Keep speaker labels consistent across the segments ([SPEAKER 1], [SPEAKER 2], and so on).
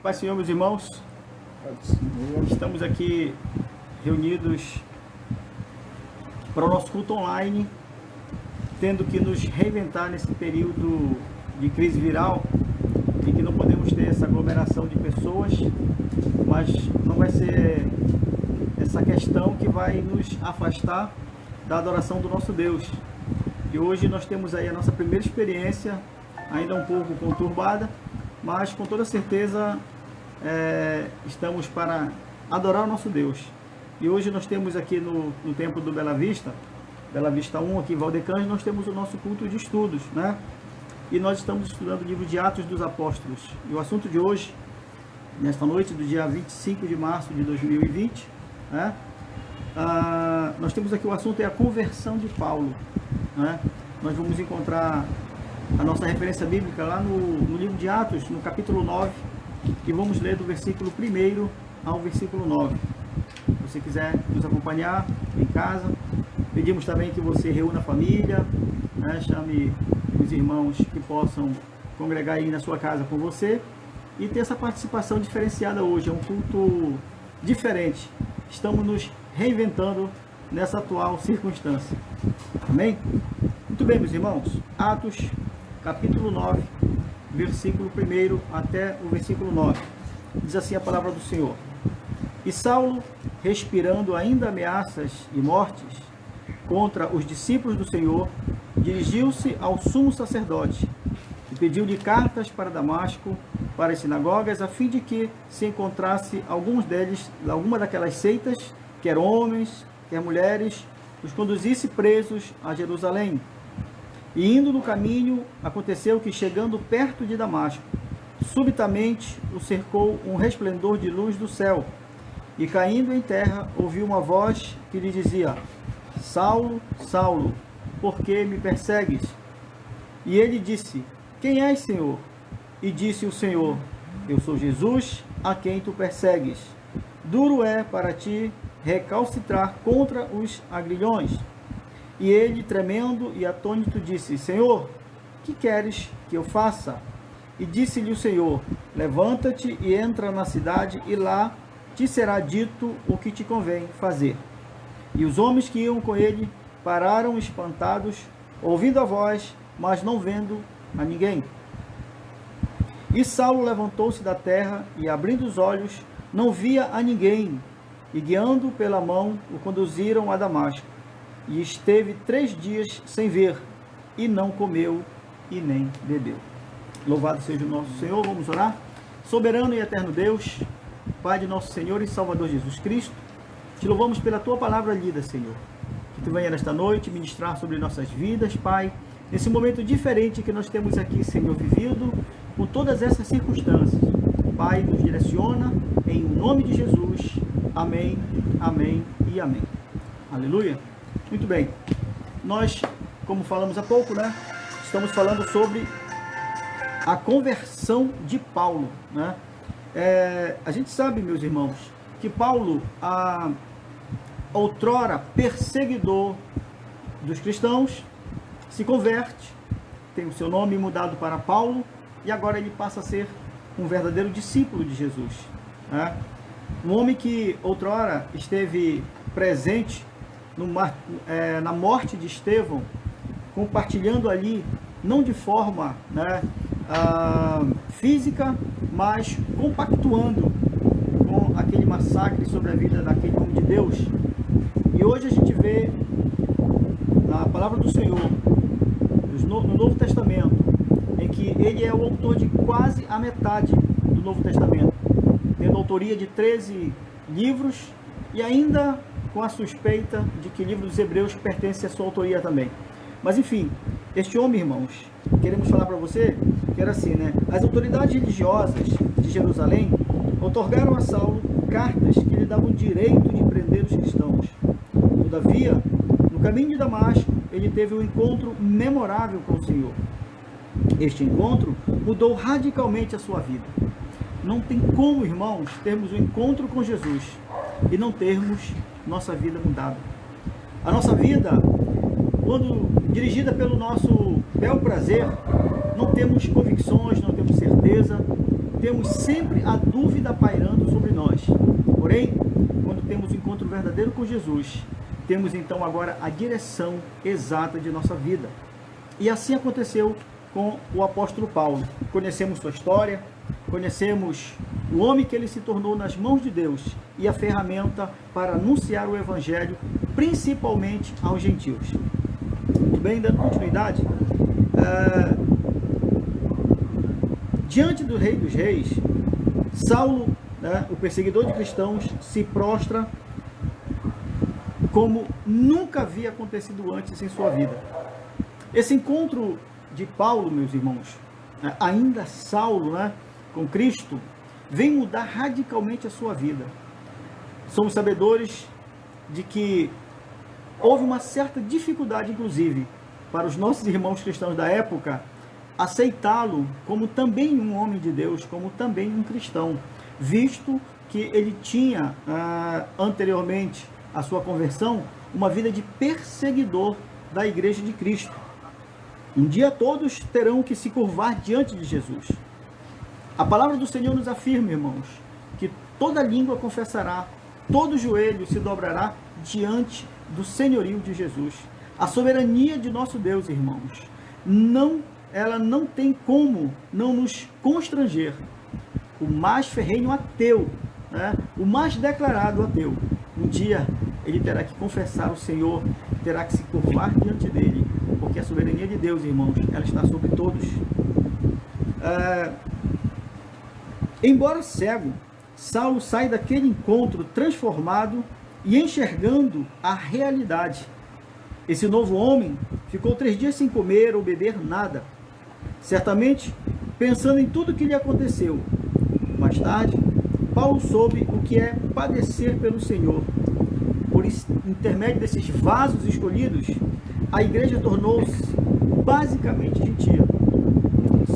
[SPEAKER 1] Pai, Senhor, meus irmãos, estamos aqui reunidos para o nosso culto online, tendo que nos reinventar nesse período de crise viral, em que não podemos ter essa aglomeração de pessoas, mas não vai ser essa questão que vai nos afastar da adoração do nosso Deus. E hoje nós temos aí a nossa primeira experiência, ainda um pouco conturbada, mas com toda certeza estamos para adorar o nosso Deus. E hoje nós temos aqui no templo do Bela Vista 1, aqui em Valdecães, nós temos o nosso culto de estudos, né? E nós estamos estudando o livro de Atos dos Apóstolos. E o assunto de hoje, nesta noite do dia 25 de março de 2020, né? Nós temos aqui o assunto é a conversão de Paulo, né? Nós vamos encontrar a nossa referência bíblica lá no livro de Atos, no capítulo 9, e vamos ler do versículo 1 ao versículo 9. Se você quiser nos acompanhar em casa, pedimos também que você reúna a família, né? Chame os irmãos que possam congregar aí na sua casa com você e ter essa participação diferenciada hoje. É um culto diferente. Estamos nos reinventando nessa atual circunstância. Amém? Muito bem, meus irmãos. Atos, capítulo 9, versículo 1 até o versículo 9. Diz assim a palavra do Senhor. E Saulo, respirando ainda ameaças e mortes contra os discípulos do Senhor, dirigiu-se ao sumo sacerdote e pediu-lhe cartas para Damasco, para as sinagogas, a fim de que se encontrasse alguns deles, alguma daquelas seitas, quer homens, quer mulheres, os conduzisse presos a Jerusalém. E indo no caminho, aconteceu que, chegando perto de Damasco, subitamente o cercou um resplendor de luz do céu, e caindo em terra, ouviu uma voz que lhe dizia: Saulo, Saulo, por que me persegues? E ele disse: Quem és, Senhor? E disse o Senhor: Eu sou Jesus, a quem tu persegues. Duro é para ti recalcitrar contra os agrilhões. E ele, tremendo e atônito, disse: Senhor, que queres que eu faça? E disse-lhe o Senhor: Levanta-te e entra na cidade, e lá te será dito o que te convém fazer. E os homens que iam com ele pararam espantados, ouvindo a voz, mas não vendo a ninguém. E Saulo levantou-se da terra e, abrindo os olhos, não via a ninguém, e guiando pela mão, o conduziram a Damasco. E esteve 3 dias sem ver, e não comeu e nem bebeu. Louvado seja o nosso Senhor. Vamos orar. Soberano e eterno Deus, Pai de nosso Senhor e Salvador Jesus Cristo, te louvamos pela tua palavra lida, Senhor. Que tu venha nesta noite ministrar sobre nossas vidas, Pai, nesse momento diferente que nós temos aqui, Senhor, vivido, com todas essas circunstâncias. Pai, nos direciona, em nome de Jesus. Amém, amém e amém. Aleluia. Muito bem. Nós, como falamos há pouco, né, estamos falando sobre a conversão de Paulo, né? A gente sabe, meus irmãos, que Paulo, outrora perseguidor dos cristãos, se converte, tem o seu nome mudado para Paulo, e agora ele passa a ser um verdadeiro discípulo de Jesus, né? Um homem que outrora esteve presente na morte de Estevão, compartilhando ali, não de forma, né, física, mas compactuando com aquele massacre sobre a vida daquele homem de Deus. E hoje a gente vê na palavra do Senhor, no Novo Testamento, em que ele é o autor de quase a metade do Novo Testamento, tendo autoria de 13 livros, e ainda com a suspeita de que o livro dos Hebreus pertence à sua autoria também. Mas enfim, este homem, irmãos, queremos falar para você que era assim, né? As autoridades religiosas de Jerusalém outorgaram a Saulo cartas que lhe davam direito de prender os cristãos. Todavia, no caminho de Damasco, ele teve um encontro memorável com o Senhor. Este encontro mudou radicalmente a sua vida. Não tem como, irmãos, termos um encontro com Jesus e não termos nossa vida mudada. A nossa vida, quando dirigida pelo nosso bel prazer, não temos convicções, não temos certeza, temos sempre a dúvida pairando sobre nós. Porém, quando temos um encontro verdadeiro com Jesus, temos então agora a direção exata de nossa vida. E assim aconteceu com o apóstolo Paulo. Conhecemos sua história, conhecemos o homem que ele se tornou nas mãos de Deus e a ferramenta para anunciar o evangelho, principalmente aos gentios. Muito bem, dando continuidade, diante do Rei dos Reis, Saulo, o perseguidor de cristãos, se prostra como nunca havia acontecido antes em sua vida. Esse encontro de Paulo, meus irmãos, ainda Saulo, com Cristo, vem mudar radicalmente a sua vida. Somos sabedores de que houve uma certa dificuldade, inclusive, para os nossos irmãos cristãos da época, aceitá-lo como também um homem de Deus, como também um cristão, visto que ele tinha, anteriormente à sua conversão, uma vida de perseguidor da Igreja de Cristo. Um dia todos terão que se curvar diante de Jesus. A palavra do Senhor nos afirma, irmãos, que toda língua confessará, todo joelho se dobrará diante do senhorio de Jesus. A soberania de nosso Deus, irmãos, ela não tem como não nos constranger. O mais ferrenho ateu, o mais declarado ateu, um dia ele terá que confessar o Senhor, terá que se curvar diante dele, porque a soberania de Deus, irmãos, ela está sobre todos. Embora cego, Saulo sai daquele encontro transformado e enxergando a realidade. Esse novo homem ficou 3 dias sem comer ou beber nada, certamente pensando em tudo que lhe aconteceu. Mais tarde, Paulo soube o que é padecer pelo Senhor. Por intermédio desses vasos escolhidos, a igreja tornou-se basicamente gentia.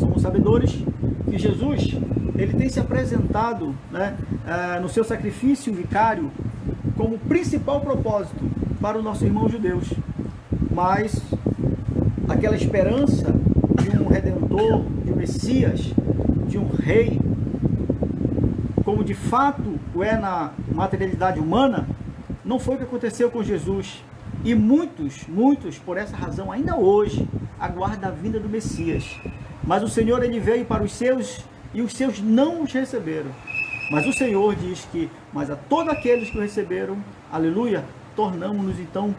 [SPEAKER 1] Somos sabedores que Jesus, ele tem se apresentado, no seu sacrifício vicário como principal propósito para os nossos irmãos judeus. Mas aquela esperança de um redentor, de um Messias, de um rei, como de fato o é na materialidade humana, não foi o que aconteceu com Jesus. E muitos, por essa razão, ainda hoje, aguardam a vinda do Messias. Mas o Senhor, ele veio para os seus, e os seus não os receberam. Mas o Senhor diz que, mas a todos aqueles que o receberam, aleluia, tornamos-nos então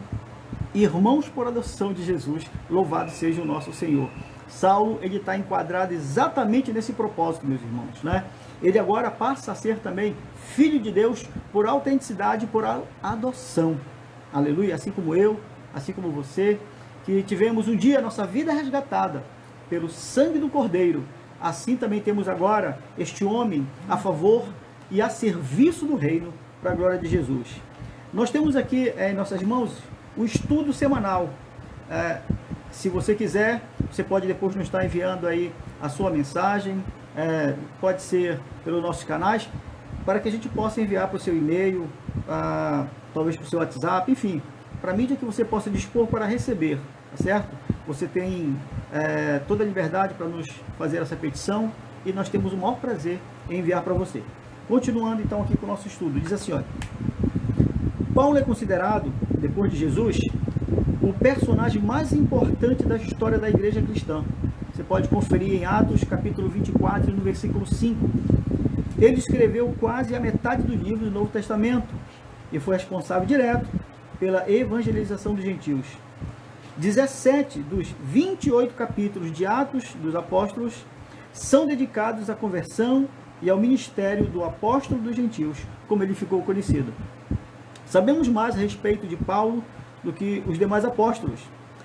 [SPEAKER 1] irmãos por adoção de Jesus. Louvado seja o nosso Senhor. Saulo, ele está enquadrado exatamente nesse propósito, meus irmãos, Ele agora passa a ser também filho de Deus por autenticidade, por adoção. Aleluia, assim como eu, assim como você, que tivemos um dia a nossa vida resgatada pelo sangue do Cordeiro, assim também temos agora este homem a favor e a serviço do reino, para a glória de Jesus. Nós temos aqui em nossas mãos um estudo semanal. Se você quiser, você pode depois nos estar enviando aí a sua mensagem, pode ser pelos nossos canais, para que a gente possa enviar para o seu e-mail, talvez para o seu WhatsApp, enfim, para a mídia que você possa dispor para receber, tá certo? Você tem toda a liberdade para nos fazer essa petição e nós temos o maior prazer em enviar para você. Continuando então aqui com o nosso estudo, diz assim, olha, Paulo é considerado, depois de Jesus, o personagem mais importante da história da igreja cristã. Você pode conferir em Atos capítulo 24, no versículo 5. Ele escreveu quase a metade do livro do Novo Testamento e foi responsável direto pela evangelização dos gentios. 17 dos 28 capítulos de Atos dos Apóstolos são dedicados à conversão e ao ministério do apóstolo dos gentios, como ele ficou conhecido. Sabemos mais a respeito de Paulo do que os demais apóstolos.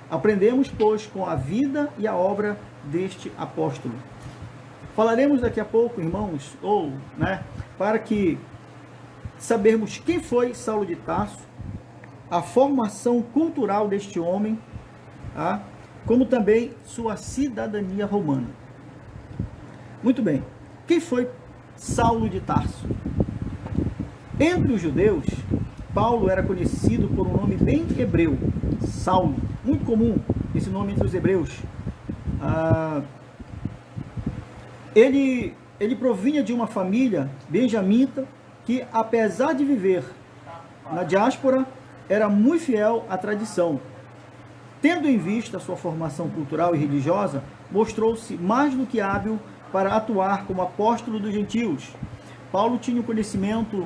[SPEAKER 1] Aprendemos, pois, com a vida e a obra deste apóstolo. Falaremos daqui a pouco, irmãos, para que sabermos quem foi Saulo de Tarso, a formação cultural deste homem, como também sua cidadania romana. Muito bem, quem foi Saulo de Tarso? Entre os judeus, Paulo era conhecido por um nome bem hebreu, Saulo, muito comum esse nome entre os hebreus. Ele ele provinha de uma família benjamita que, apesar de viver na diáspora, era muito fiel à tradição. Tendo em vista a sua formação cultural e religiosa, mostrou-se mais do que hábil para atuar como apóstolo dos gentios. Paulo tinha um conhecimento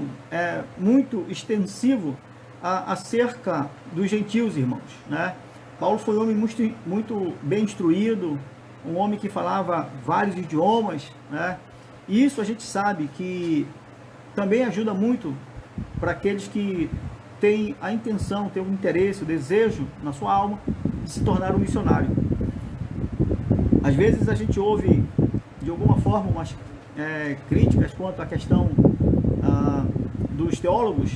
[SPEAKER 1] muito extensivo acerca dos gentios, irmãos, né? Paulo foi um homem muito bem instruído, um homem que falava vários idiomas, né? E isso a gente sabe que também ajuda muito para aqueles que têm a intenção, têm o interesse, o desejo na sua alma de se tornar um missionário. Às vezes a gente ouve de alguma forma umas críticas quanto à questão dos teólogos,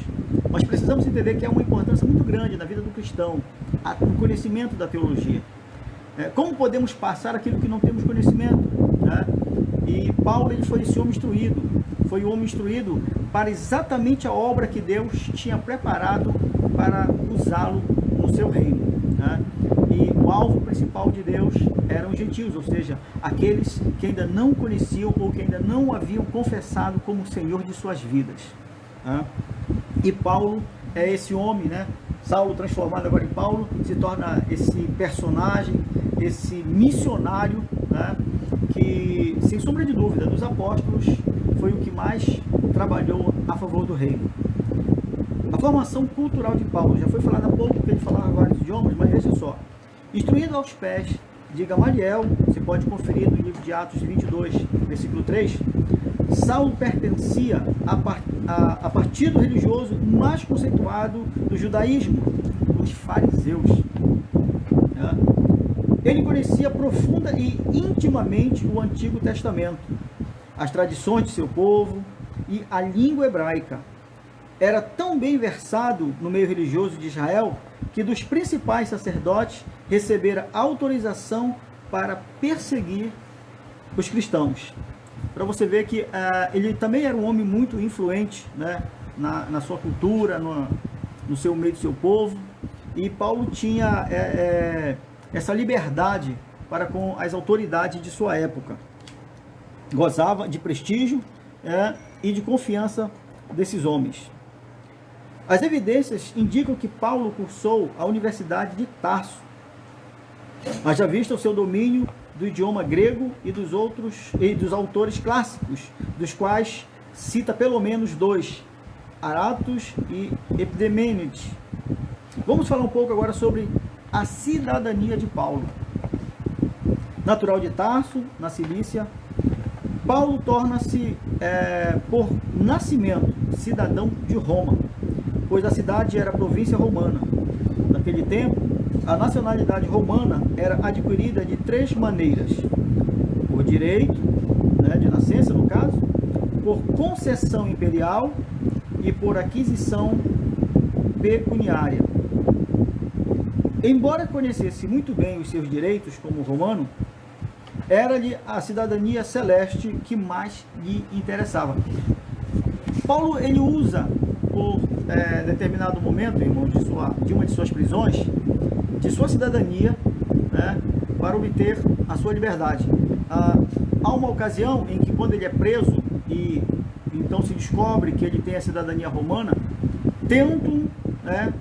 [SPEAKER 1] mas precisamos entender que é uma importância muito grande na vida do cristão, o conhecimento da teologia. Como podemos passar aquilo que não temos conhecimento, né? E Paulo, ele foi esse homem instruído, foi um homem instruído para exatamente a obra que Deus tinha preparado para usá-lo no seu reino, né? E o alvo principal de Deus eram os gentios, ou seja, aqueles que ainda não conheciam ou que ainda não haviam confessado como Senhor de suas vidas, né? E Paulo é esse homem, né? Saulo, transformado agora em Paulo, se torna esse personagem, esse missionário, né? Que, sem sombra de dúvida, dos apóstolos, foi o que mais trabalhou a favor do reino. A formação cultural de Paulo, já foi falado há pouco, porque ele falava vários idiomas, mas veja só. Instruído aos pés de Gamaliel, você pode conferir no livro de Atos 22, versículo 3, Saulo pertencia a partido religioso mais conceituado do judaísmo, os fariseus. Ele conhecia profunda e intimamente o Antigo Testamento, as tradições de seu povo e a língua hebraica. Era tão bem versado no meio religioso de Israel que dos principais sacerdotes recebera autorização para perseguir os cristãos. Para você ver que ele também era um homem muito influente, né, na sua cultura, no seu meio do seu povo. E Paulo tinha essa liberdade para com as autoridades de sua época. Gozava de prestígio e de confiança desses homens. As evidências indicam que Paulo cursou a Universidade de Tarso, haja vista o seu domínio do idioma grego e dos autores clássicos, dos quais cita pelo menos dois, Aratus e Epimênides. Vamos falar um pouco agora sobre a cidadania de Paulo. Natural de Tarso, na Cilícia, Paulo torna-se, por nascimento, cidadão de Roma, pois a cidade era província romana. Naquele tempo, a nacionalidade romana era adquirida de três maneiras: por direito, né, de nascença no caso, por concessão imperial e por aquisição pecuniária. Embora conhecesse muito bem os seus direitos como romano, era-lhe a cidadania celeste que mais lhe interessava. Paulo, ele usa, por determinado momento, irmão, de uma de suas prisões, de sua cidadania, né, para obter a sua liberdade. Há uma ocasião em que, quando ele é preso e então se descobre que ele tem a cidadania romana, tentam, né,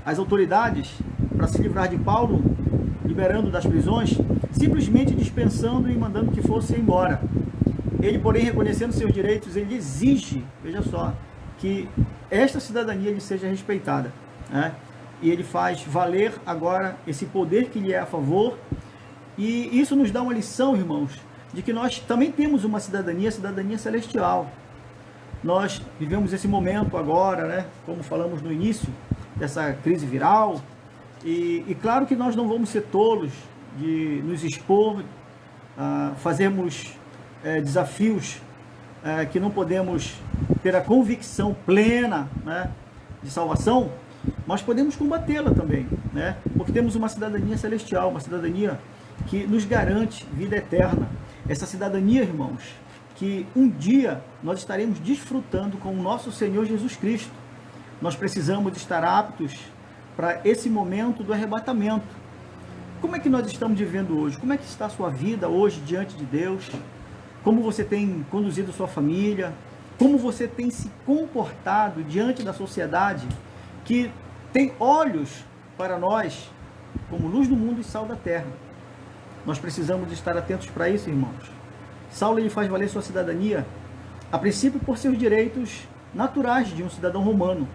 [SPEAKER 1] as autoridades, para se livrar de Paulo, liberando das prisões, simplesmente dispensando e mandando que fosse embora. Ele, porém, reconhecendo seus direitos, ele exige, veja só, que esta cidadania lhe seja respeitada, né? E ele faz valer agora esse poder que lhe é a favor. E isso nos dá uma lição, irmãos, de que nós também temos uma cidadania celestial. Nós vivemos esse momento agora, né, como falamos no início, dessa crise viral. E claro que nós não vamos ser tolos de nos expor, fazermos desafios que não podemos ter a convicção plena, né, de salvação, mas podemos combatê-la também, né, porque temos uma cidadania celestial, uma cidadania que nos garante vida eterna. Essa cidadania, irmãos, que um dia nós estaremos desfrutando com o nosso Senhor Jesus Cristo. Nós precisamos estar aptos para esse momento do arrebatamento. Como é que nós estamos vivendo hoje? Como é que está a sua vida hoje diante de Deus? como você tem conduzido sua família, como você tem se comportado diante da sociedade que tem olhos para nós como luz do mundo e sal da terra. Nós precisamos estar atentos para isso, irmãos. Saulo ele faz valer sua cidadania, a princípio por seus direitos naturais de um cidadão romano,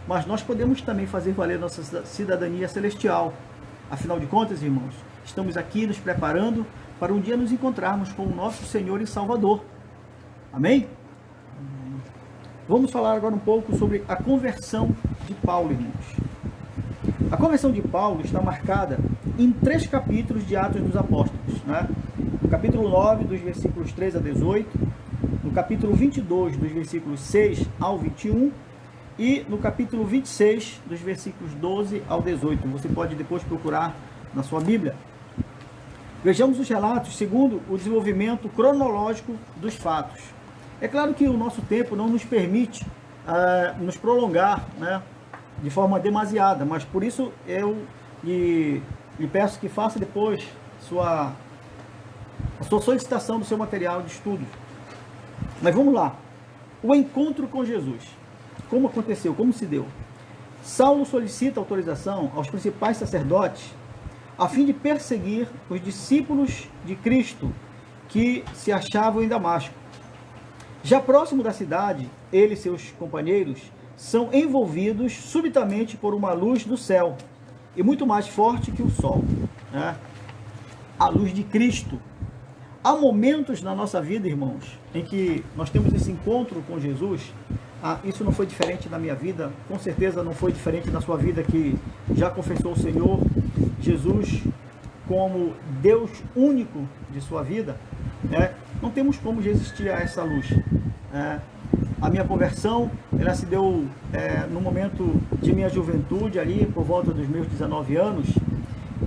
[SPEAKER 1] mas nós podemos também fazer valer nossa cidadania celestial. Afinal de contas, irmãos, estamos aqui nos preparando para um dia nos encontrarmos com o nosso Senhor e Salvador. Amém? Vamos falar agora um pouco sobre a conversão de Paulo, irmãos. A conversão de Paulo está marcada em 3 capítulos de Atos dos Apóstolos, né? No capítulo 9, dos versículos 3 a 18, no capítulo 22, dos versículos 6 ao 21, e no capítulo 26, dos versículos 12 ao 18. Você pode depois procurar na sua Bíblia. Vejamos os relatos segundo o desenvolvimento cronológico dos fatos. É claro que o nosso tempo não nos permite nos prolongar, né, de forma demasiada, mas por isso eu lhe peço que faça depois a sua solicitação do seu material de estudo. Mas vamos lá. O encontro com Jesus. Como aconteceu? Como se deu? Saulo solicita autorização aos principais sacerdotes a fim de perseguir os discípulos de Cristo que se achavam em Damasco. Já próximo da cidade, ele e seus companheiros são envolvidos subitamente por uma luz do céu, e muito mais forte que o sol, né? A luz de Cristo. Há momentos na nossa vida, irmãos, em que nós temos esse encontro com Jesus. Isso não foi diferente na minha vida, com certeza não foi diferente na sua vida, que já confessou o Senhor Jesus como Deus único de sua vida, né? Não temos como resistir a essa luz. A minha conversão, ela se deu no momento de minha juventude, ali por volta dos meus 19 anos,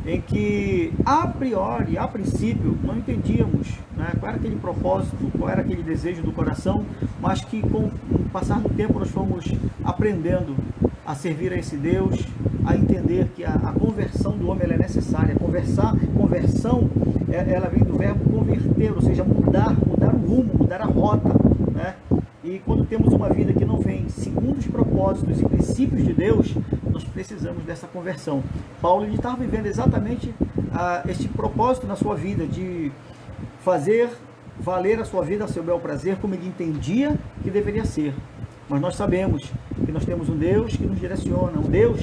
[SPEAKER 1] em que a priori, a princípio, não entendíamos, né, qual era aquele propósito, qual era aquele desejo do coração, mas que com o passar do tempo nós fomos aprendendo a servir a esse Deus, a entender que a conversão do homem ela é necessária. Conversão, ela vem do verbo converter, ou seja, mudar o rumo, mudar a rota, né? E quando temos uma vida que não vem segundo os propósitos e princípios de Deus, nós precisamos dessa conversão. Paulo estava vivendo exatamente este propósito na sua vida, de fazer valer a sua vida a seu bel prazer, como ele entendia que deveria ser. Mas nós sabemos que nós temos um Deus que nos direciona, um Deus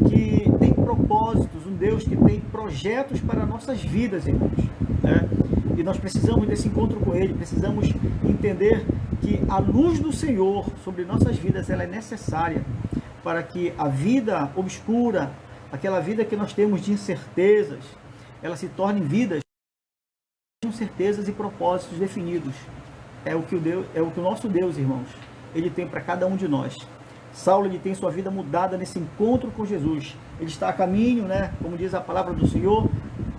[SPEAKER 1] que tem propósitos, um Deus que tem projetos para nossas vidas, irmãos, né? E nós precisamos desse encontro com Ele, precisamos entender que a luz do Senhor sobre nossas vidas ela é necessária para que a vida obscura, aquela vida que nós temos de incertezas, ela se torne vidas com certezas e propósitos definidos. É o que o nosso Deus, irmãos, Ele tem para cada um de nós. Saulo ele tem sua vida mudada nesse encontro com Jesus. Ele está a caminho, né, como diz a palavra do Senhor,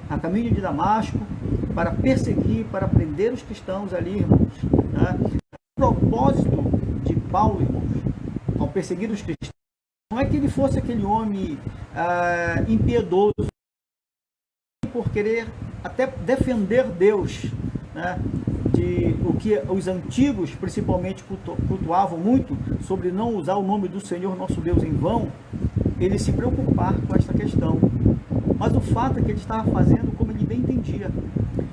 [SPEAKER 1] a caminho de Damasco, para perseguir, para prender os cristãos ali, irmãos, né? O propósito de Paulo, irmãos, ao perseguir os cristãos, não é que ele fosse aquele homem impiedoso, por querer até defender Deus, né? De o que os antigos principalmente cultuavam muito, sobre não usar o nome do Senhor nosso Deus em vão, ele se preocupar com esta questão. Mas o fato é que ele estava fazendo como ele bem entendia.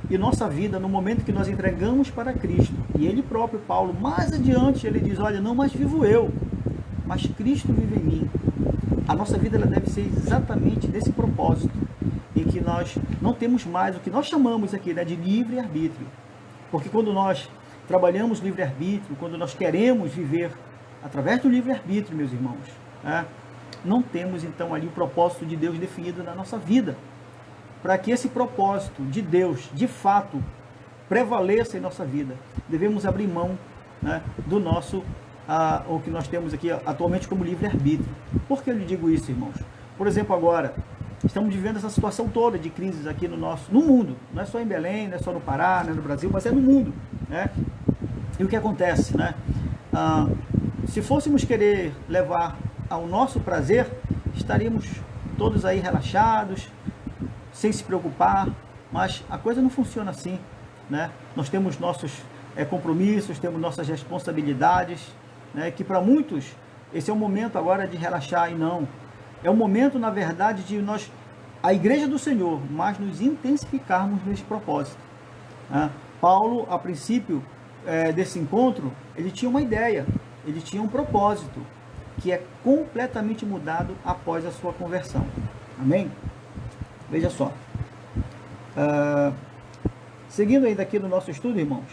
[SPEAKER 1] E nossa vida, no momento que nós entregamos para Cristo, e ele próprio, Paulo, mais adiante, ele diz, olha, não mais vivo eu, mas Cristo vive em mim. A nossa vida ela deve ser exatamente desse propósito, em que nós não temos mais o que nós chamamos aqui, né, de livre-arbítrio. Porque quando nós trabalhamos livre-arbítrio, quando nós queremos viver através do livre-arbítrio, meus irmãos, né, não temos então ali o propósito de Deus definido na nossa vida. Para que esse propósito de Deus, de fato, prevaleça em nossa vida, devemos abrir mão, né, do nosso, o que nós temos aqui atualmente como livre-arbítrio. Por que eu lhe digo isso, irmãos? Por exemplo, agora, estamos vivendo essa situação toda de crises aqui no mundo, não é só em Belém, não é só no Pará, não é no Brasil, mas é no mundo, né? E o que acontece, né? Se fôssemos querer levar ao nosso prazer, estaríamos todos aí relaxados, sem se preocupar, mas a coisa não funciona assim, né? Nós temos compromissos, temos nossas responsabilidades, né? Que para muitos esse é o momento agora de relaxar, e não. É o momento, na verdade, de nós, a igreja do Senhor, mas nos intensificarmos nesse propósito. Paulo, a princípio desse encontro, ele tinha uma ideia, ele tinha um propósito, que é completamente mudado após a sua conversão. Amém? Veja só. Seguindo ainda aqui no nosso estudo, irmãos,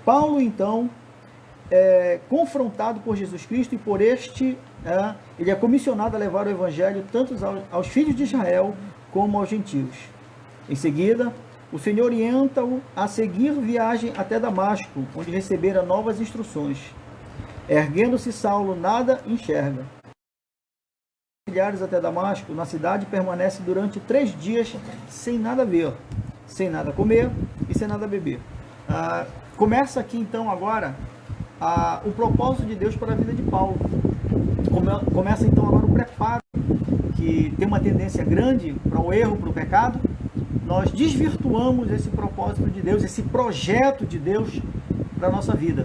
[SPEAKER 1] Paulo, então, confrontado por Jesus Cristo, e por este, ele é comissionado a levar o evangelho tanto aos filhos de Israel como aos gentios. Em seguida, o Senhor orienta-o a seguir viagem até Damasco, onde recebera novas instruções. Erguendo-se Saulo, nada enxerga. Milhares até Damasco, na cidade permanece durante 3 dias sem nada ver, sem nada comer e sem nada beber. Começa aqui então agora o propósito de Deus para a vida de Paulo. Começa então agora o preparo, que tem uma tendência grande para o erro, para o pecado. Nós desvirtuamos esse propósito de Deus, esse projeto de Deus para a nossa vida.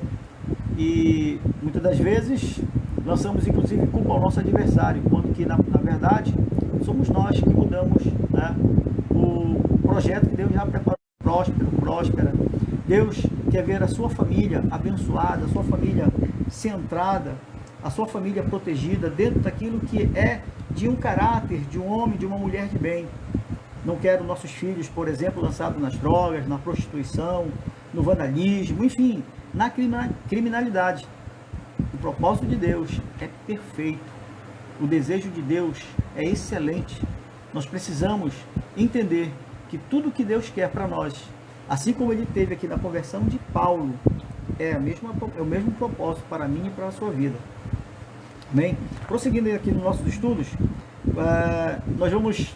[SPEAKER 1] E muitas das vezes lançamos inclusive culpa ao nosso adversário, quando que na verdade somos nós que mudamos, né, o projeto que Deus já preparou. Próspera. Deus quer ver a sua família abençoada, a sua família centrada, a sua família protegida dentro daquilo que é de um caráter, de um homem, de uma mulher de bem. Não quero nossos filhos, por exemplo, lançados nas drogas, na prostituição, no vandalismo, enfim, na criminalidade. O propósito de Deus é perfeito. O desejo de Deus é excelente. Nós precisamos entender que tudo que Deus quer para nós, assim como ele teve aqui na conversão de Paulo, é o mesmo propósito para mim e para a sua vida. Amém? Prosseguindo aqui nos nossos estudos, nós vamos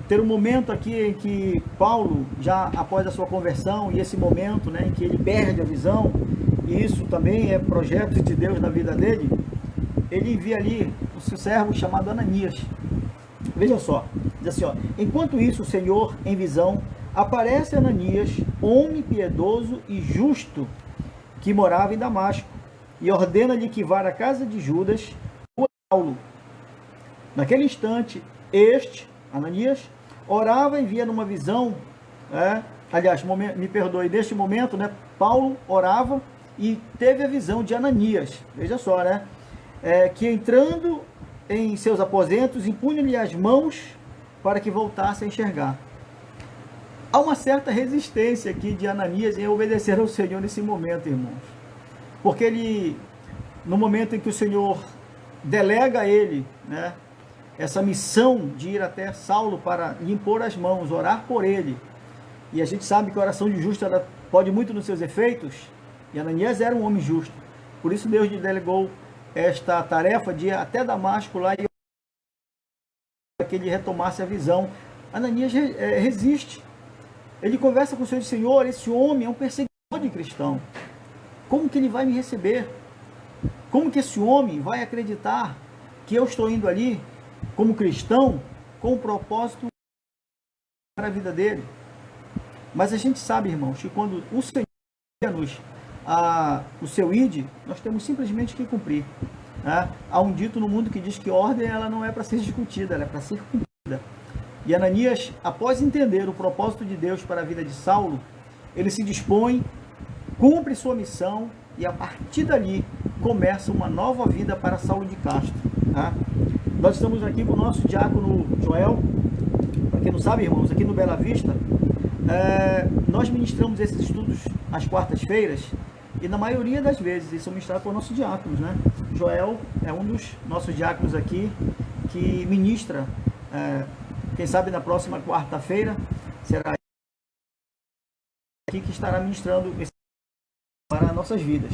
[SPEAKER 1] ter um momento aqui em que Paulo, já após a sua conversão, e esse momento, né, em que ele perde a visão, e isso também é projeto de Deus na vida dele, ele envia ali o seu servo chamado Ananias. Veja só, diz assim, enquanto isso o Senhor, em visão, aparece a Ananias, homem piedoso e justo, que morava em Damasco, e ordena-lhe que vá à casa de Judas, o Paulo. Naquele instante, Ananias, orava e via numa visão, neste momento, né, Paulo orava e teve a visão de Ananias, veja só, né, que entrando em seus aposentos, impunha-lhe as mãos para que voltasse a enxergar. Há uma certa resistência aqui de Ananias em obedecer ao Senhor nesse momento, irmãos. Porque ele, no momento em que o Senhor delega a ele, né, essa missão de ir até Saulo para lhe impor as mãos, orar por ele, e a gente sabe que a oração de justo ela pode muito nos seus efeitos, e Ananias era um homem justo. Por isso Deus lhe delegou esta tarefa de ir até Damasco lá e que ele retomasse a visão. Ananias resiste. Ele conversa com o Senhor e diz: Senhor, esse homem é um perseguidor de cristão. Como que ele vai me receber? Como que esse homem vai acreditar que eu estou indo ali como cristão com o propósito para a vida dele? Mas a gente sabe, irmãos, que quando o Senhor nos o seu ide, nós temos simplesmente que cumprir. Há um dito no mundo que diz que ordem ela não é para ser discutida, ela é para ser cumprida. E Ananias, após entender o propósito de Deus para a vida de Saulo, ele se dispõe, cumpre sua missão e a partir dali começa uma nova vida para Saulo de Castro. Nós estamos aqui com o nosso diácono Joel. Para quem não sabe, irmãos, aqui no Bela Vista, nós ministramos esses estudos às quartas-feiras. E na maioria das vezes, isso é ministrado por nossos diáconos, né? Joel é um dos nossos diáconos aqui que ministra. Quem sabe na próxima quarta-feira será aqui que estará ministrando para nossas vidas.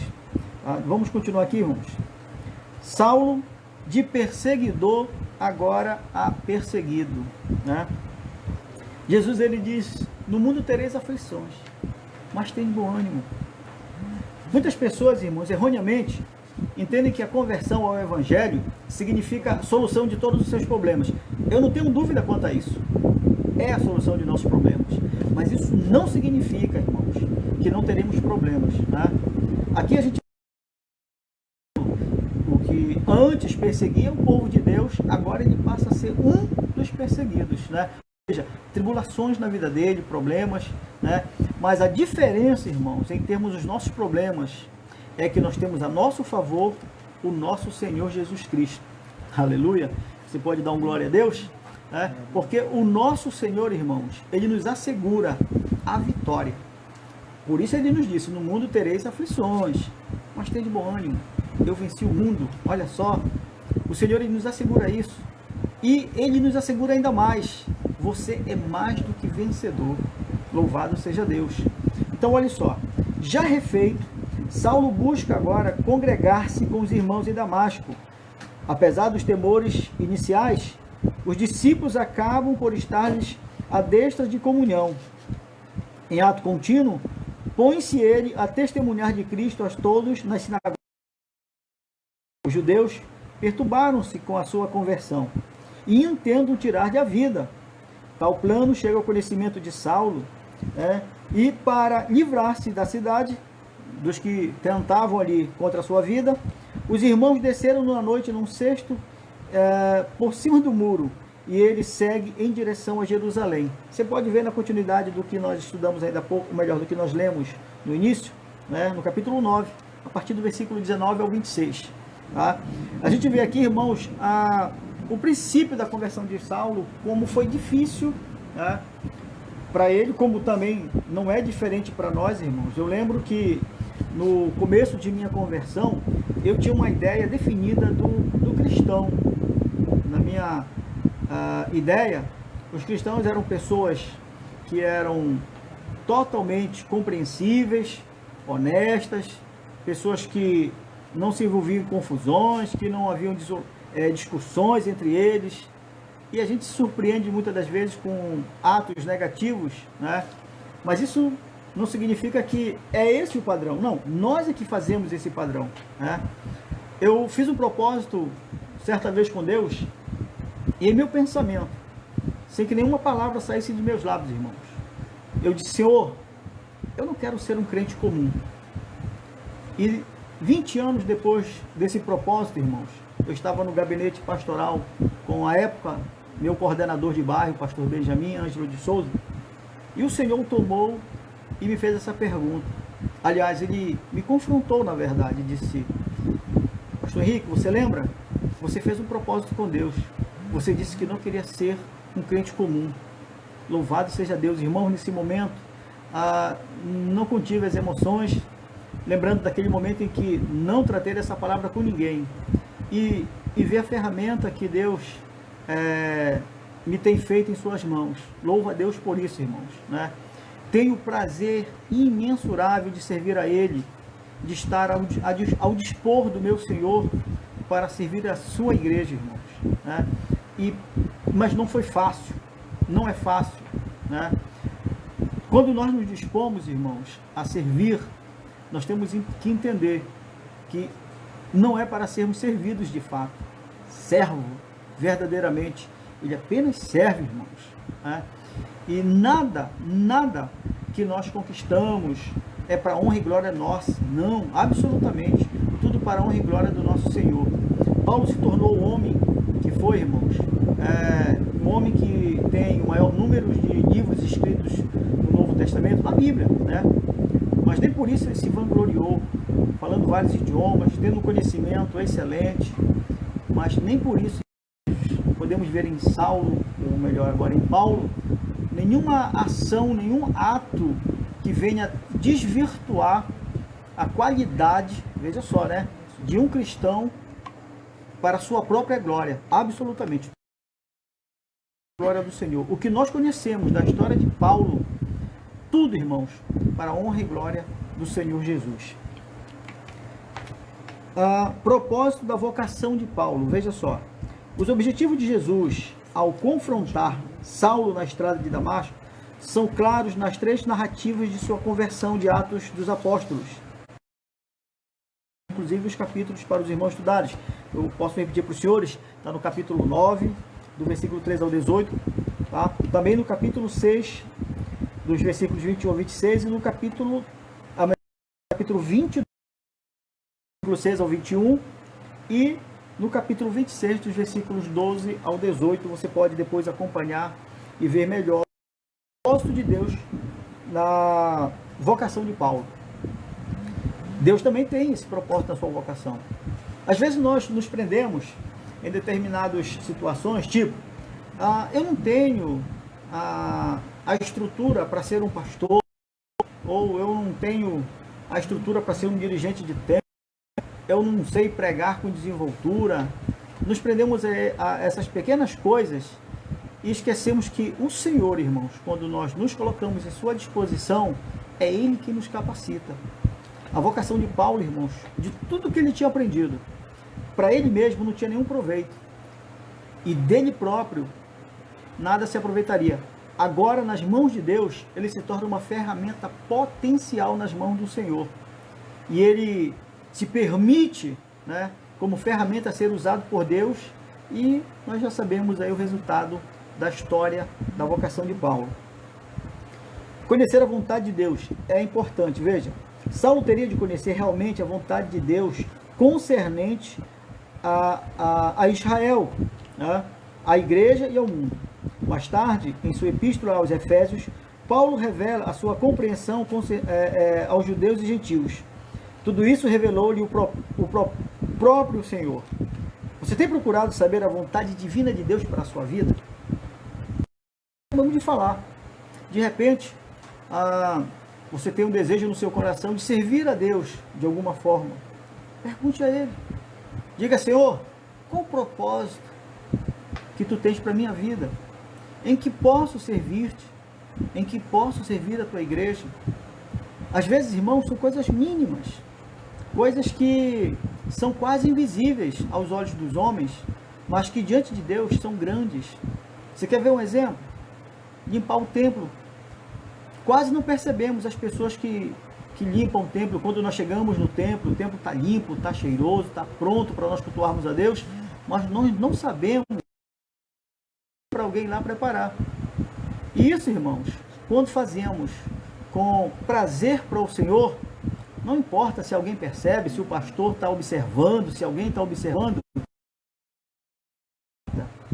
[SPEAKER 1] Vamos continuar aqui, irmãos. Saulo, de perseguidor, agora a perseguido, né? Jesus, ele diz: no mundo tereis aflições, mas tem bom ânimo. Muitas pessoas, irmãos, erroneamente entendem que a conversão ao Evangelho significa a solução de todos os seus problemas. Eu não tenho dúvida quanto a isso. É a solução de nossos problemas. Mas isso não significa, irmãos, que não teremos problemas, né? Aqui a gente o que antes perseguia o povo de Deus, agora ele passa a ser um dos perseguidos, né? Ou seja, tribulações na vida dele, problemas, né? Mas a diferença, irmãos, em termos dos nossos problemas, é que nós temos a nosso favor o nosso Senhor Jesus Cristo. Aleluia! Você pode dar um glória a Deus? Porque o nosso Senhor, irmãos, ele nos assegura a vitória. Por isso ele nos disse: no mundo tereis aflições, mas tem de bom ânimo, eu venci o mundo. Olha só, o Senhor ele nos assegura isso, e ele nos assegura ainda mais: você é mais do que vencedor. Louvado seja Deus. Então olha só, já refeito, Saulo busca agora congregar-se com os irmãos em Damasco. Apesar dos temores iniciais, os discípulos acabam por estar-lhes à destra de comunhão. Em ato contínuo, põe-se ele a testemunhar de Cristo a todos nas sinagogas. Os judeus perturbaram-se com a sua conversão e intentam tirar-lhe a vida. Tal plano chega ao conhecimento de Saulo, e para livrar-se da cidade, dos que tentavam ali contra a sua vida, os irmãos desceram numa noite num cesto por cima do muro, e ele segue em direção a Jerusalém. Você pode ver na continuidade do que nós estudamos ainda há pouco, melhor, do que nós lemos no início, no capítulo 9, a partir do versículo 19 ao 26. Tá? A gente vê aqui, irmãos, o princípio da conversão de Saulo, como foi difícil, para ele, como também não é diferente para nós, irmãos. Eu lembro que no começo de minha conversão, eu tinha uma ideia definida do cristão. Na minha ideia, os cristãos eram pessoas que eram totalmente compreensíveis, honestas, pessoas que não se envolviam em confusões, que não haviam discussões entre eles. E a gente se surpreende muitas das vezes com atos negativos, mas isso não significa que é esse o padrão. Não, nós é que fazemos esse padrão. Eu fiz um propósito certa vez com Deus, e em meu pensamento, sem que nenhuma palavra saísse de meus lábios, irmãos, eu disse: Senhor, eu não quero ser um crente comum. E 20 anos depois desse propósito, irmãos, eu estava no gabinete pastoral com, a época, meu coordenador de bairro, o pastor Benjamin Ângelo de Souza, e o Senhor tomou e me fez essa pergunta. Aliás, ele me confrontou, na verdade, e disse: Pastor Henrique, você lembra? Você fez um propósito com Deus. Você disse que não queria ser um crente comum. Louvado seja Deus. Irmão, nesse momento, não contive as emoções, lembrando daquele momento em que não tratei dessa palavra com ninguém. E ver a ferramenta que Deus me tem feito em suas mãos. Louvo a Deus por isso, irmãos. Tenho o prazer imensurável de servir a Ele, de estar ao dispor do meu Senhor para servir a sua igreja, irmãos. Mas não foi fácil, não é fácil. Quando nós nos dispomos, irmãos, a servir, nós temos que entender que não é para sermos servidos de fato. Servo, verdadeiramente, ele apenas serve, irmãos. E nada que nós conquistamos é para honra e glória nossa. Não, absolutamente. Tudo para honra e glória do nosso Senhor. Paulo se tornou o homem que foi, irmãos, um homem que tem o maior número de livros escritos no Novo Testamento, na Bíblia, mas nem por isso ele se vangloriou, falando vários idiomas, tendo um conhecimento excelente, mas nem por isso podemos ver em Saulo, ou melhor agora em Paulo, nenhuma ação, nenhum ato que venha desvirtuar a qualidade, veja só, de um cristão para a sua própria glória, absolutamente. Glória do Senhor. O que nós conhecemos da história de Paulo, tudo, irmãos, para a honra e glória do Senhor Jesus. Propósito da vocação de Paulo, veja só. Os objetivos de Jesus, ao confrontar Saulo na estrada de Damasco, são claros nas 3 narrativas de sua conversão de Atos dos Apóstolos. Inclusive os capítulos para os irmãos estudarem. Eu posso repetir para os senhores, está no capítulo 9, do versículo 3 ao 18, tá? Também no capítulo 6, dos versículos 21 ao 26, e no capítulo capítulo 20, do versículo 6 ao 21, e no capítulo 26, dos versículos 12 ao 18, você pode depois acompanhar e ver melhor o propósito de Deus na vocação de Paulo. Deus também tem esse propósito na sua vocação. Às vezes nós nos prendemos em determinadas situações, tipo, eu não tenho a estrutura para ser um pastor, ou eu não tenho a estrutura para ser um dirigente de templo, eu não sei pregar com desenvoltura. Nos prendemos a essas pequenas coisas e esquecemos que o Senhor, irmãos, quando nós nos colocamos em sua disposição, é Ele que nos capacita. A vocação de Paulo, irmãos, de tudo que ele tinha aprendido, para ele mesmo não tinha nenhum proveito. E dele próprio, nada se aproveitaria. Agora, nas mãos de Deus, ele se torna uma ferramenta potencial nas mãos do Senhor. E ele se permite, né, como ferramenta a ser usado por Deus, e nós já sabemos aí o resultado da história da vocação de Paulo. Conhecer a vontade de Deus é importante, veja. Saulo teria de conhecer realmente a vontade de Deus concernente a Israel, né, à igreja e ao mundo. Mais tarde, em sua epístola aos Efésios, Paulo revela a sua compreensão aos judeus e gentios. Tudo isso revelou-lhe o próprio Senhor. Você tem procurado saber a vontade divina de Deus para a sua vida? Vamos de falar. De repente, você tem um desejo no seu coração de servir a Deus de alguma forma. Pergunte a Ele. Diga, Senhor, qual o propósito que Tu tens para a minha vida? Em que posso servir-te? Em que posso servir a Tua igreja? Às vezes, irmãos, são coisas mínimas. Coisas que são quase invisíveis aos olhos dos homens, mas que diante de Deus são grandes. Você quer ver um exemplo? Limpar o templo. Quase não percebemos as pessoas que limpam o templo. Quando nós chegamos no templo, o templo está limpo, está cheiroso, está pronto para nós cultuarmos a Deus, mas nós não sabemos para alguém lá preparar. E isso, irmãos, quando fazemos com prazer para o Senhor, não importa se alguém percebe, se o pastor está observando, se alguém está observando,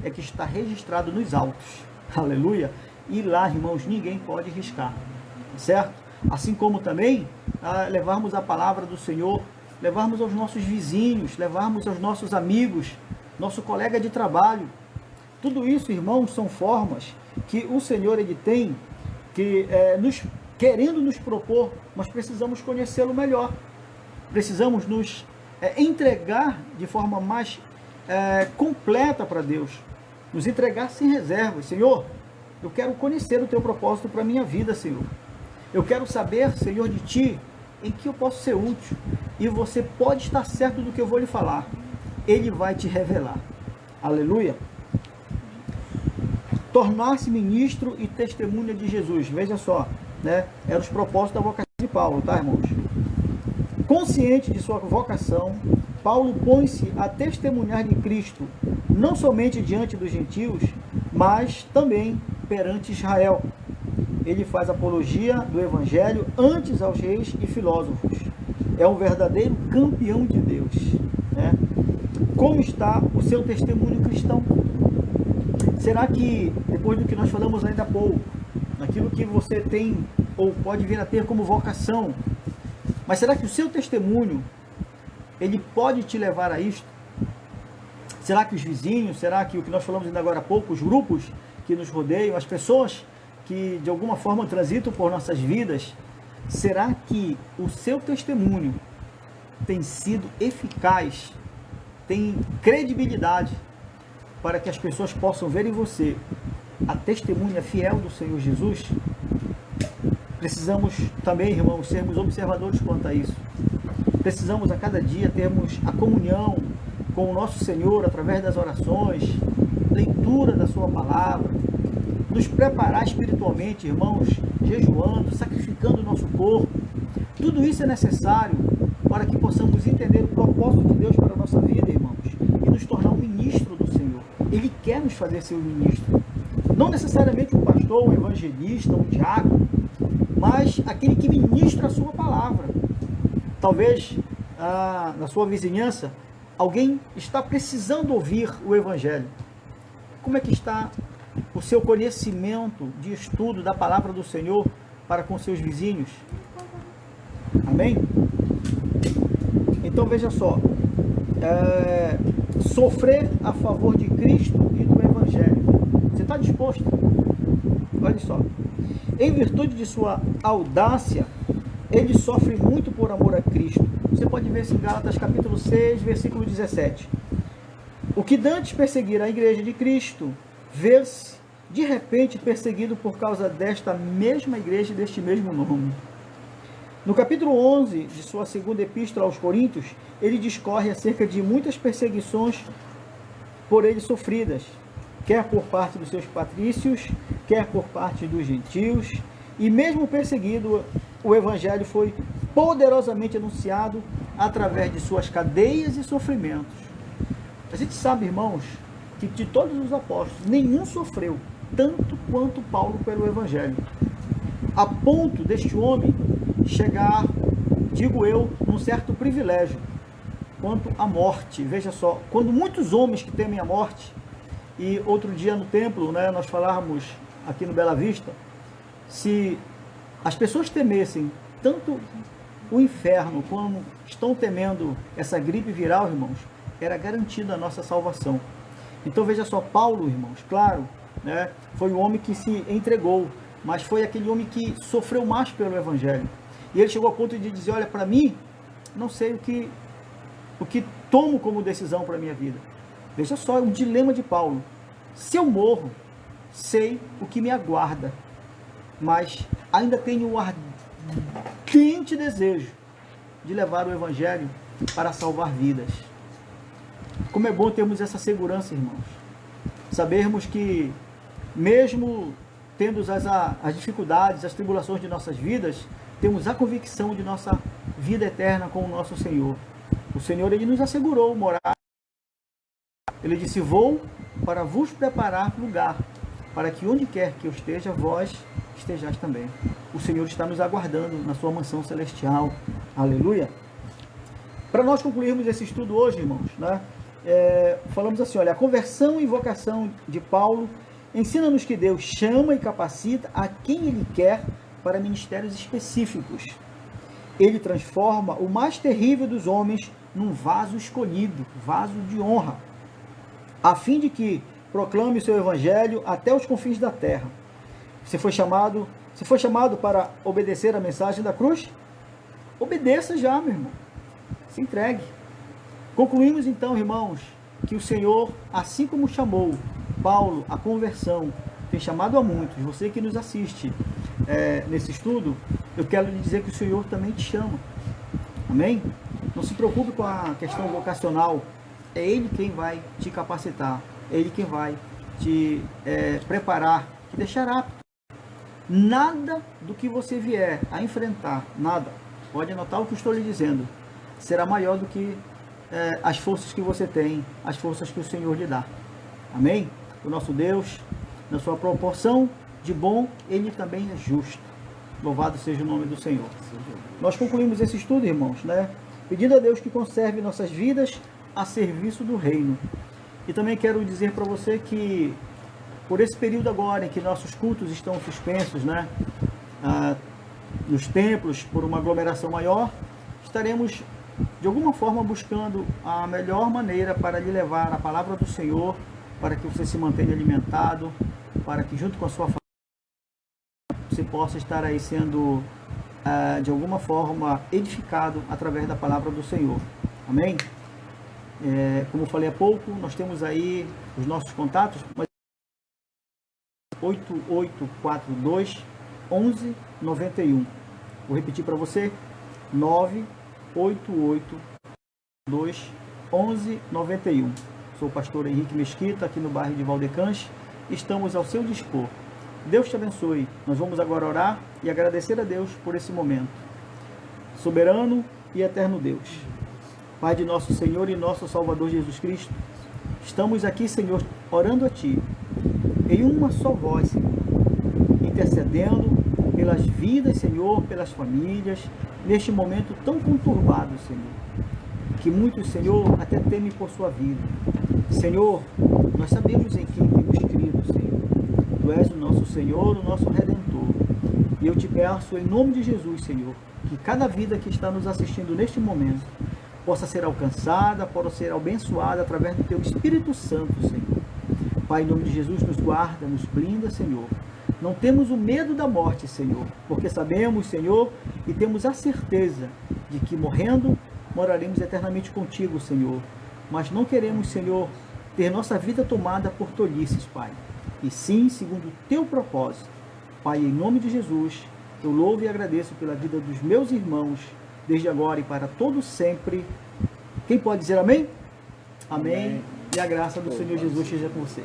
[SPEAKER 1] é que está registrado nos autos. Aleluia! E lá, irmãos, ninguém pode riscar, certo? Assim como também levarmos a palavra do Senhor, levarmos aos nossos vizinhos, levarmos aos nossos amigos, nosso colega de trabalho. Tudo isso, irmãos, são formas que o Senhor ele tem, que querendo nos propor, mas precisamos conhecê-lo melhor. Precisamos nos entregar de forma mais completa para Deus. Nos entregar sem reservas. Senhor, eu quero conhecer o Teu propósito para a minha vida, Senhor. Eu quero saber, Senhor, de Ti, em que eu posso ser útil. E você pode estar certo do que eu vou lhe falar. Ele vai te revelar. Aleluia. Tornar-se ministro e testemunha de Jesus. Veja só, né? Eram os propósitos da vocação de Paulo, tá, irmãos? Consciente de sua vocação, Paulo põe-se a testemunhar de Cristo, não somente diante dos gentios, mas também perante Israel. Ele faz apologia do Evangelho antes aos reis e filósofos. É um verdadeiro campeão de Deus, né? Como está o seu testemunho cristão? Será que, depois do que nós falamos ainda há pouco, naquilo que você tem ou pode vir a ter como vocação, mas será que o seu testemunho, ele pode te levar a isto? Será que os vizinhos, será que o que nós falamos ainda agora há pouco, os grupos que nos rodeiam, as pessoas que de alguma forma transitam por nossas vidas, será que o seu testemunho tem sido eficaz, tem credibilidade para que as pessoas possam ver em você a testemunha fiel do Senhor Jesus? Precisamos também, irmãos, sermos observadores quanto a isso. Precisamos a cada dia termos a comunhão com o nosso Senhor através das orações, leitura da sua palavra, nos preparar espiritualmente, irmãos, jejuando, sacrificando o nosso corpo. Tudo isso é necessário para que possamos entender o propósito de Deus para a nossa vida, irmãos, e nos tornar um ministro do Senhor. Ele quer nos fazer ser um ministro. Não necessariamente um pastor, um evangelista, um diácono, mas aquele que ministra a sua palavra. Talvez na sua vizinhança alguém está precisando ouvir o Evangelho. Como é que está o seu conhecimento de estudo da palavra do Senhor para com seus vizinhos? Amém? Então veja só, sofrer a favor de Cristo e do Evangelho. Você está disposto? Olha só. Em virtude de sua audácia, ele sofre muito por amor a Cristo. Você pode ver isso em Gálatas capítulo 6, versículo 17. O que dantes perseguir a igreja de Cristo, ver-se de repente perseguido por causa desta mesma igreja e deste mesmo nome. No capítulo 11 de sua segunda epístola aos Coríntios, ele discorre acerca de muitas perseguições por ele sofridas, quer por parte dos seus patrícios, quer por parte dos gentios, e mesmo perseguido, o evangelho foi poderosamente anunciado através de suas cadeias e sofrimentos. A gente sabe, irmãos, que de todos os apóstolos, nenhum sofreu tanto quanto Paulo pelo evangelho, a ponto deste homem chegar, digo eu, num certo privilégio quanto à morte. Veja só, quando muitos homens que temem a morte, e outro dia no templo, né, nós falávamos aqui no Bela Vista, se as pessoas temessem tanto o inferno como estão temendo essa gripe viral, irmãos, era garantida a nossa salvação. Então veja só, Paulo, irmãos, claro, né, foi o homem que se entregou, mas foi aquele homem que sofreu mais pelo evangelho. E ele chegou ao ponto de dizer, olha, para mim, não sei o que tomo como decisão para a minha vida. Veja só, é um dilema de Paulo. Se eu morro, sei o que me aguarda, mas ainda tenho o ardente desejo de levar o evangelho para salvar vidas. Como é bom termos essa segurança, irmãos. Sabermos que, mesmo tendo as dificuldades, as tribulações de nossas vidas, temos a convicção de nossa vida eterna com o nosso Senhor. O Senhor, ele nos assegurou morar. Ele disse, vou para vos preparar lugar, para que onde quer que eu esteja, vós estejais também. O Senhor está nos aguardando na sua mansão celestial. Aleluia! Para nós concluirmos esse estudo hoje, irmãos, né, falamos assim, olha, a conversão e vocação de Paulo ensina-nos que Deus chama e capacita a quem Ele quer para ministérios específicos. Ele transforma o mais terrível dos homens num vaso escolhido, vaso de honra, a fim de que proclame o seu evangelho até os confins da terra. Você foi chamado para obedecer a mensagem da cruz? Obedeça já, meu irmão. Se entregue. Concluímos então, irmãos, que o Senhor, assim como chamou Paulo à conversão, tem chamado a muitos. Você que nos assiste nesse estudo, eu quero lhe dizer que o Senhor também te chama. Amém? Não se preocupe com a questão vocacional. É Ele quem vai te capacitar. É Ele quem vai te preparar, te deixar apto. Nada do que você vier a enfrentar, nada, pode anotar o que eu estou lhe dizendo, será maior do que as forças que você tem, as forças que o Senhor lhe dá. Amém? O nosso Deus, na sua proporção de bom, Ele também é justo. Louvado seja o nome do Senhor. Nós concluímos esse estudo, irmãos, né? Pedindo a Deus que conserve nossas vidas a serviço do reino. E também quero dizer para você que, por esse período agora em que nossos cultos estão suspensos, né? Nos templos, por uma aglomeração maior, estaremos de alguma forma buscando a melhor maneira para lhe levar a palavra do Senhor, para que você se mantenha alimentado, para que junto com a sua família você possa estar aí sendo de alguma forma edificado através da palavra do Senhor. Amém? Como eu falei há pouco, nós temos aí os nossos contatos, 8842 1191. Vou repetir para você, 98842 1191. Sou o pastor Henrique Mesquita, aqui no bairro de Valdecães. Estamos ao seu dispor. Deus te abençoe. Nós vamos agora orar e agradecer a Deus por esse momento. Soberano e eterno Deus, Pai de nosso Senhor e nosso Salvador Jesus Cristo, estamos aqui, Senhor, orando a Ti, em uma só voz, Senhor, intercedendo pelas vidas, Senhor, pelas famílias, neste momento tão conturbado, Senhor, que muitos, Senhor, até temem por sua vida. Senhor, nós sabemos em quem temos crido, Senhor. Tu és o nosso Senhor, o nosso Redentor. E eu te peço, em nome de Jesus, Senhor, que cada vida que está nos assistindo neste momento possa ser alcançada, possa ser abençoada através do Teu Espírito Santo, Senhor. Pai, em nome de Jesus, nos guarda, nos blinda, Senhor. Não temos o medo da morte, Senhor, porque sabemos, Senhor, e temos a certeza de que morrendo, moraremos eternamente contigo, Senhor. Mas não queremos, Senhor, ter nossa vida tomada por tolices, Pai, e sim segundo o Teu propósito. Pai, em nome de Jesus, eu louvo e agradeço pela vida dos meus irmãos, desde agora e para todo sempre. Quem pode dizer amém? Amém. E a graça do Senhor Jesus seja com você.